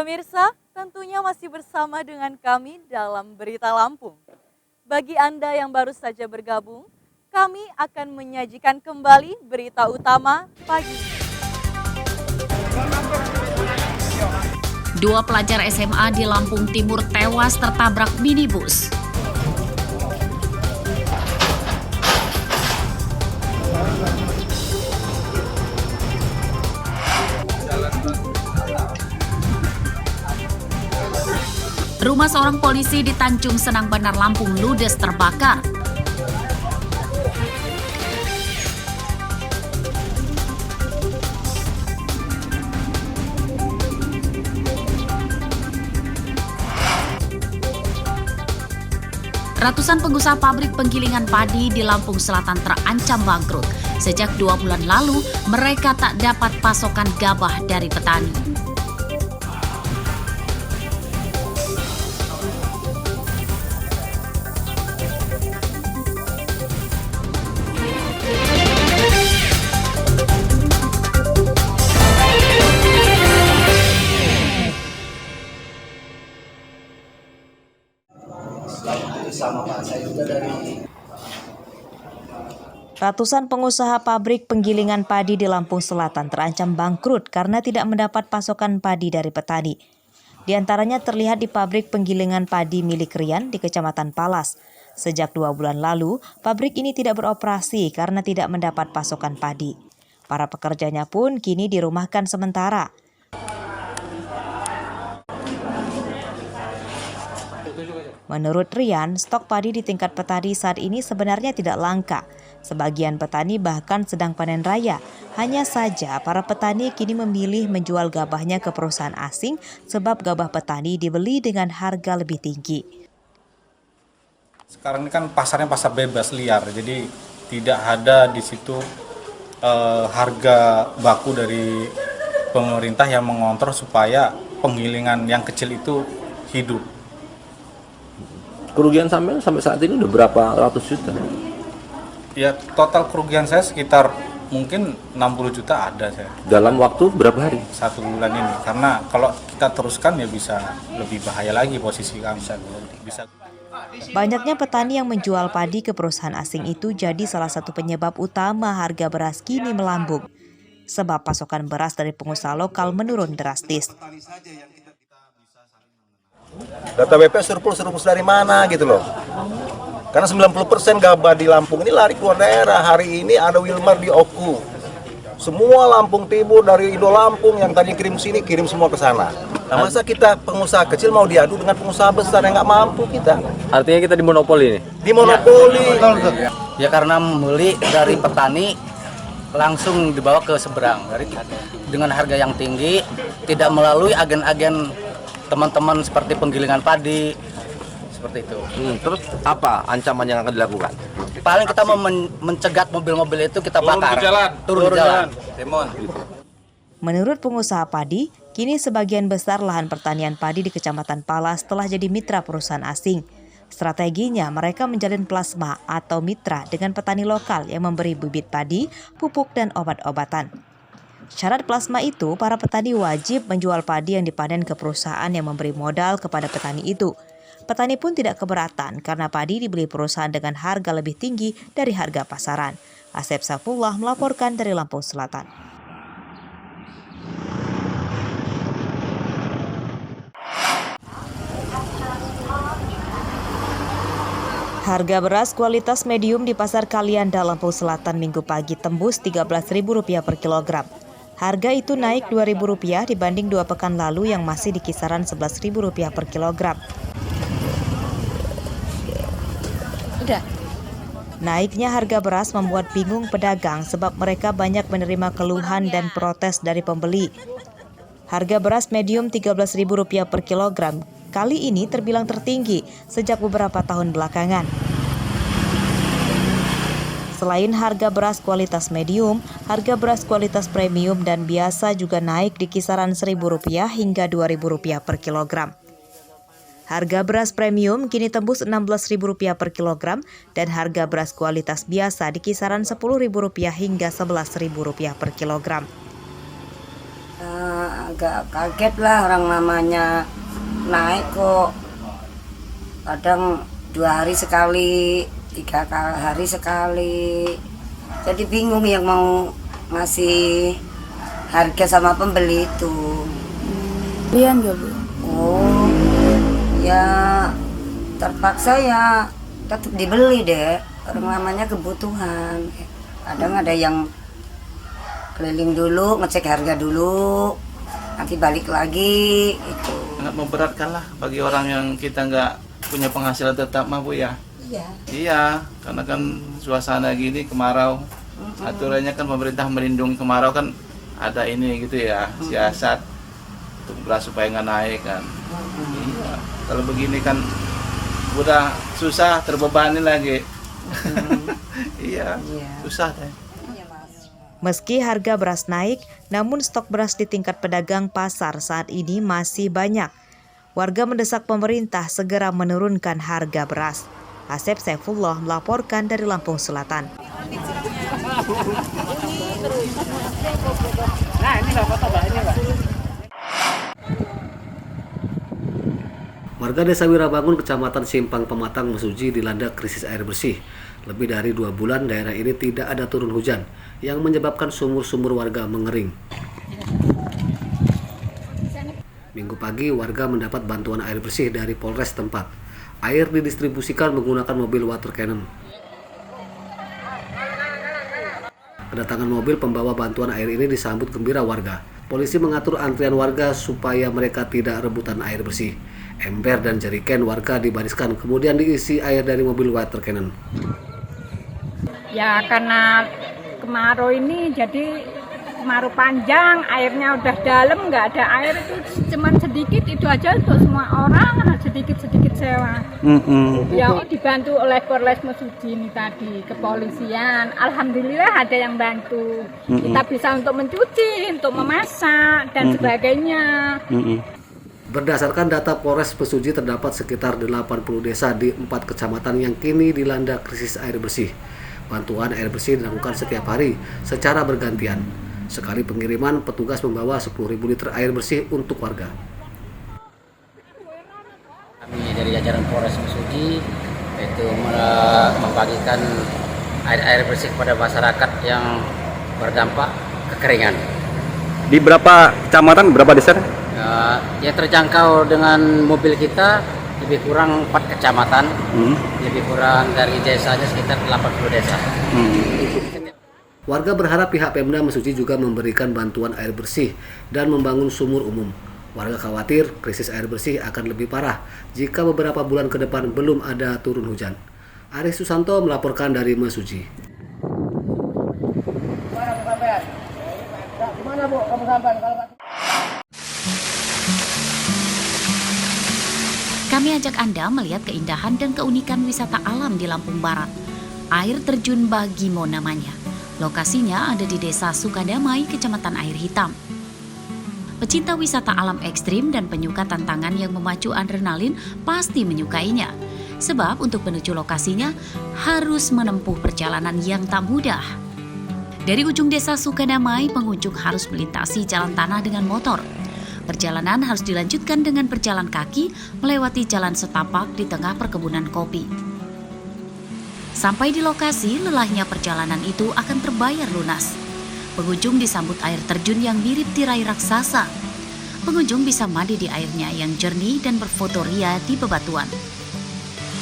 Pemirsa, tentunya masih bersama dengan kami dalam Berita Lampung. Bagi Anda yang baru saja bergabung, kami akan menyajikan kembali berita utama pagi ini. Dua pelajar SMA di Lampung Timur tewas tertabrak minibus. Rumah seorang polisi di Tanjung Senang Bandar Lampung ludes terbakar. Ratusan pengusaha pabrik penggilingan padi di Lampung Selatan terancam bangkrut. Sejak 2 bulan lalu, mereka tak dapat pasokan gabah dari petani. Ratusan pengusaha pabrik penggilingan padi di Lampung Selatan terancam bangkrut karena tidak mendapat pasokan padi dari petani. Di antaranya terlihat di pabrik penggilingan padi milik Rian di Kecamatan Palas. Sejak 2 bulan lalu, pabrik ini tidak beroperasi karena tidak mendapat pasokan padi. Para pekerjanya pun kini dirumahkan sementara. Menurut Rian, stok padi di tingkat petani saat ini sebenarnya tidak langka. Sebagian petani bahkan sedang panen raya. Hanya saja para petani kini memilih menjual gabahnya ke perusahaan asing sebab gabah petani dibeli dengan harga lebih tinggi. Sekarang ini kan pasarnya pasar bebas liar, jadi tidak ada di situ harga baku dari pemerintah yang mengontrol supaya penggilingan yang kecil itu hidup. Kerugian sampai saat ini udah berapa ratus juta? Ya, total kerugian saya sekitar mungkin 60 juta ada saya. Dalam waktu berapa hari? 1 bulan ini. Karena kalau kita teruskan ya bisa lebih bahaya lagi posisi kami. Bisa. Banyaknya petani yang menjual padi ke perusahaan asing itu jadi salah satu penyebab utama harga beras kini melambung. Sebab pasokan beras dari pengusaha lokal menurun drastis. Data BPS surplus dari mana gitu loh. Karena 90% gabah di Lampung ini lari keluar daerah. Hari ini ada Wilmar di Oku. Semua Lampung Timur dari Indo Lampung yang tadi kirim sini, kirim semua ke sana. Nah, masa kita pengusaha kecil mau diadu dengan pengusaha besar yang nggak mampu kita? Artinya kita dimonopoli nih? Dimonopoli. Ya karena membeli dari petani langsung dibawa ke seberang dengan harga yang tinggi, tidak melalui agen-agen teman-teman seperti penggilingan padi, seperti itu. Terus apa ancaman yang akan dilakukan? Paling kita mencegat mobil-mobil itu kita bakar. Turun di jalan. Menurut pengusaha padi, kini sebagian besar lahan pertanian padi di Kecamatan Palas telah jadi mitra perusahaan asing. Strateginya mereka menjalin plasma atau mitra dengan petani lokal yang memberi bibit padi, pupuk, dan obat-obatan. Syarat plasma itu, para petani wajib menjual padi yang dipanen ke perusahaan yang memberi modal kepada petani itu. Petani pun tidak keberatan karena padi dibeli perusahaan dengan harga lebih tinggi dari harga pasaran. Asep Safullah melaporkan dari Lampung Selatan. Harga beras kualitas medium di Pasar Kalianda, Lampung Selatan Minggu pagi tembus Rp13.000 per kilogram. Harga itu naik Rp2.000 dibanding 2 pekan lalu yang masih di kisaran Rp11.000 per kilogram. Naiknya harga beras membuat bingung pedagang sebab mereka banyak menerima keluhan dan protes dari pembeli. Harga beras medium Rp13.000 per kilogram kali ini terbilang tertinggi sejak beberapa tahun belakangan. Selain harga beras kualitas medium, harga beras kualitas premium dan biasa juga naik di kisaran Rp1.000 hingga Rp2.000 per kilogram. Harga beras premium kini tembus Rp16.000 per kilogram dan harga beras kualitas biasa di kisaran Rp10.000 hingga Rp11.000 per kilogram. agak kaget lah, orang namanya naik kok kadang 2 hari sekali, 3 hari sekali. Jadi bingung yang mau ngasih harga sama pembeli itu. Iya nggak Bu? Oh, ya terpaksa ya tetap dibeli deh. Orang namanya kebutuhan. Kadang ada yang keliling dulu, ngecek harga dulu, nanti balik lagi itu. Sangat memberatkan lah bagi orang yang kita nggak punya penghasilan tetap mah Bu ya. Iya. Iya, karena kan suasana gini kemarau, aturannya kan pemerintah melindungi kemarau kan ada ini gitu ya, siasat untuk beras supaya nggak naik kan. Iya, kalau begini kan udah susah, terbebani lagi. Iya, susah deh. Meski harga beras naik, namun stok beras di tingkat pedagang pasar saat ini masih banyak. Warga mendesak pemerintah segera menurunkan harga beras. Asep Saifullah melaporkan dari Lampung Selatan. Warga Desa Wirabangun, Kecamatan Simpang Pematang, Mesuji dilanda krisis air bersih. Lebih dari 2 bulan daerah ini tidak ada turun hujan yang menyebabkan sumur-sumur warga mengering. Minggu pagi warga mendapat bantuan air bersih dari Polres tempat. Air didistribusikan menggunakan mobil water cannon. Kedatangan mobil pembawa bantuan air ini disambut gembira warga. Polisi mengatur antrian warga supaya mereka tidak rebutan air bersih. Ember dan jeriken warga dibariskan, kemudian diisi air dari mobil water cannon. Ya karena kemarau ini jadi kemarau panjang, airnya udah dalam, nggak ada air itu cuman sedikit, itu aja untuk semua orang sedikit-sedikit sewa. Ya dibantu oleh Polres Mesuji ini tadi, kepolisian, alhamdulillah ada yang bantu. Kita bisa untuk mencuci, untuk memasak dan sebagainya. Berdasarkan data Polres Mesuji terdapat sekitar 80 desa di 4 kecamatan yang kini dilanda krisis air bersih. Bantuan air bersih dilakukan setiap hari secara bergantian. Sekali pengiriman, petugas membawa 10.000 liter air bersih untuk warga. Kami dari jajaran Polres Mesuji itu membagikan air bersih kepada masyarakat yang berdampak kekeringan. Di berapa kecamatan, berapa desa? Yang terjangkau dengan mobil kita lebih kurang 4 kecamatan, lebih kurang dari desanya sekitar 80 desa. Warga berharap pihak Pemda Mesuji juga memberikan bantuan air bersih dan membangun sumur umum. Warga khawatir krisis air bersih akan lebih parah jika beberapa bulan ke depan belum ada turun hujan. Aris Susanto melaporkan dari Mesuji. Kami ajak Anda melihat keindahan dan keunikan wisata alam di Lampung Barat. Air terjun Bagimo namanya. Lokasinya ada di Desa Sukadamai, Kecamatan Air Hitam. Pecinta wisata alam ekstrim dan penyuka tantangan yang memacu adrenalin pasti menyukainya. Sebab untuk menuju lokasinya harus menempuh perjalanan yang tak mudah. Dari ujung Desa Sukadamai, pengunjung harus melintasi jalan tanah dengan motor. Perjalanan harus dilanjutkan dengan berjalan kaki melewati jalan setapak di tengah perkebunan kopi. Sampai di lokasi, lelahnya perjalanan itu akan terbayar lunas. Pengunjung disambut air terjun yang mirip tirai raksasa. Pengunjung bisa mandi di airnya yang jernih dan berfoto ria di bebatuan.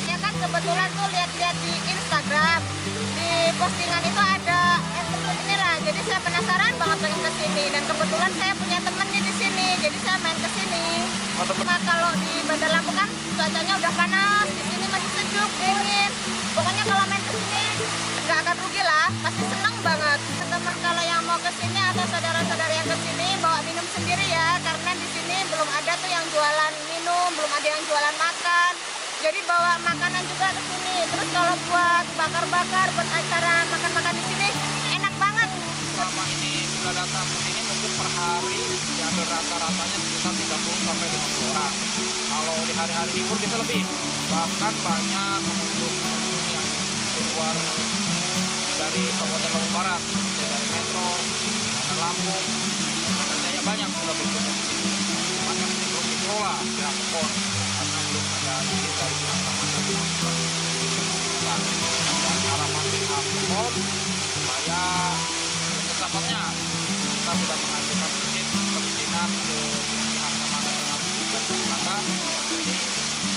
Ya kan kebetulan tuh lihat-lihat di Instagram, di postingan itu ada ini lah. Jadi saya penasaran banget pengen ke sini dan kebetulan saya punya temennya di sini, jadi saya main ke sini. Nah, kalau di Bandar Lampung kan cuacanya udah panas, di sini masih sejuk, dingin. Pokoknya kalau main ke sini nggak akan rugi lah, pasti senang banget. Teman kalau yang mau ke sini atau saudara-saudara yang ke sini bawa minum sendiri ya, karena di sini belum ada tuh yang jualan minum, belum ada yang jualan makan. Jadi bawa makanan juga ke sini. Terus kalau buat bakar-bakar, buat acara makan-makan di sini enak banget. Selama ini sudah datang ke sini mungkin per hari ya rata-ratanya sekitar 30 sampai 50 orang. Kalau di hari-hari libur kita lebih, bahkan banyak pengunjung yang keluar dari Kabupaten Lampung Barat, dari Metro, Bandar Lampung, dan Jaya banyak sudah berikutnya di sini. Cuman kan belum dikelola pihak PON karena belum ada izin dari pihak taman. Dan harapan pihak PON supaya kecepatnya kita sudah mengajukan izin perizinan ke pihak Taman Nasional dan Wisata.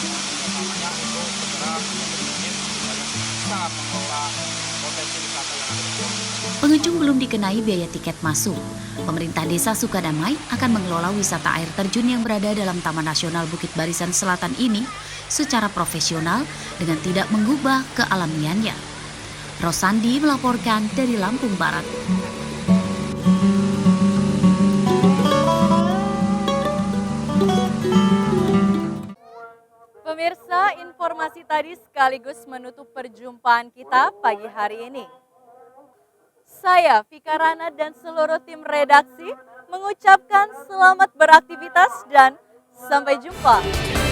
Jadi namanya untuk segera memberi izin supaya bisa mengelola potensi wisata yang ada di sini. Pengunjung belum dikenai biaya tiket masuk. Pemerintah Desa Sukadamai akan mengelola wisata air terjun yang berada dalam Taman Nasional Bukit Barisan Selatan ini secara profesional dengan tidak mengubah kealamiannya. Rosandi melaporkan dari Lampung Barat. Pemirsa, informasi tadi sekaligus menutup perjumpaan kita pagi hari ini. Saya, Vika Rana dan seluruh tim redaksi mengucapkan selamat beraktivitas dan sampai jumpa.